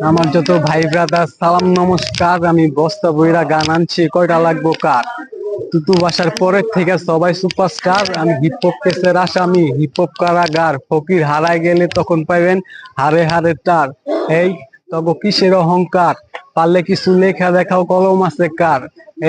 আমার যত ভাই ব্রাদার সালাম নমস্কার। আমি বস্তা বইরা গান আনছি, কয়টা লাগবো কার? তুতু বাসার পরের থেকে সবাই সুপারস্টার। আমি হিপ হপ কেসের আসামি, হিপ হপ কারাগার। ফকির হারায় গেলে তখন পাইবেন হারে হারে টার। এই তগো কিসের অহংকার? পারলে কিছু লেখা দেখাও, কলম আছে কার?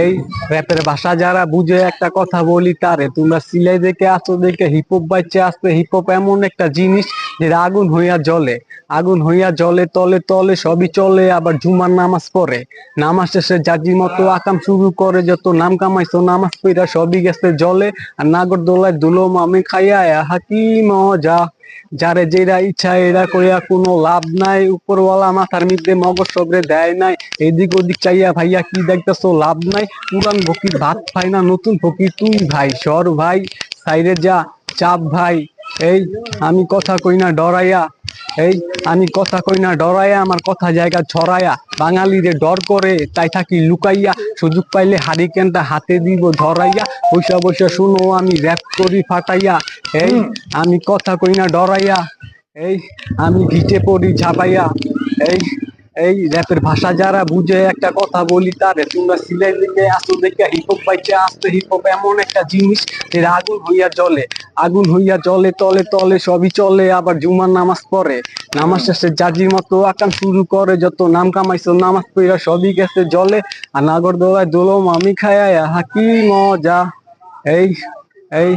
এই র্যাপের ভাষা যারা বুঝে, একটা কথা বলি তারে, তোমরা সিলাই দেখে আসো দেখে হিপ হপ বাইচে আসতে। হিপ হপ এমন একটা জিনিস যেটা আগুন হইয়া জ্বলে, আগুন হইয়া জ্বলে তলে তলে সবই চলে। আবার জুমার নামাজ পড়ে, নামাজ শেষে জাজি মতো আকাম শুরু করে। যত নাম কামাইছো নামাজ পইরা সবই গেছে জলে। আর নাগর দোলায় দুলো মামি খাইয়া আহা কি মজা। যারে যেরা ইচ্ছা এরা কইয়া কোনো লাভ নাই, উপরওয়ালা মাথার মধ্যে মগজ সবরে দেয় নাই। এদিক ওদিক চাইয়া ভাইয়া কি দেখতেছো লাভ নাই। পুরান ফকির ভাত খাই না, নতুন ফকির তুই ভাই সর ভাই, সাইরে যা চাপ ভাই। এই আমি কথা কই না ডরাইয়া, এই আমি কথা কই না ডরাইয়া, আমার কথা জায়গা ছড়াইয়া। বাঙালিরে ডর করে তাই থাকি লুকাইয়া, সুযোগ পাইলে হারিকেনটা হাতে দিব ধরাইয়া। বৈশা বৈশা শুনো আমি র‍্যাপ করি ফাটাইয়া। এই আমি কথা কই না ডরাইয়া, এই আমি ভিটে পড়ি ঝাপাইয়া। এই এই র্যাপের ভাষা যারা বুঝে, একটা কথা বলি তারে, তোমরা সিলাই দিকে আসো দেখে হিপ হপ বাইচে আসতে। হিপ হপ এমন একটা জিনিস এর আগুন হইয়া জ্বলে, আগুন হইয়া জ্বলে তলে তলে সবই চলে। আবার জুমার নামাজ পড়ে, নামাজ শেষে জাজির মতো আকাম শুরু করে। যত নাম কামাইছো নামাজ পড়া সবই গেছে জলে। আর নাগর দোলায় দোলো মামি খায় আহা কি মজা। এই এই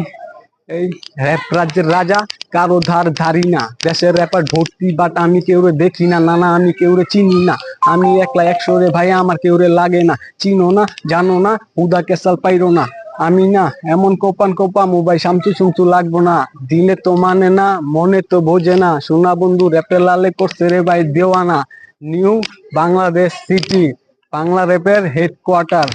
এই র‍্যাপ রাজ্যের রাজা, কারো ধার ধারি না। দেশের র্যাপার ভর্তি, বাট আমি কেউরে দেখি না, না না আমি কেউরে চিনি না। আমি একলা একশো রে ভাই, আমার কেউরে লাগে না। চিনো না জানো না, হুদা কেসাল পাইরো না। আমি না এমন কোপান কোপা মোবাইল সামচু সুমচু লাগবো না। দিলে তো মানে না, মনে তো বোঝে না। সোনা বন্ধু র্যাপের লালে করছে রে ভাই দেওয়ানা। নিউ বাংলাদেশ সিটি, বাংলা র্যাপের হেডকোয়ার্টার।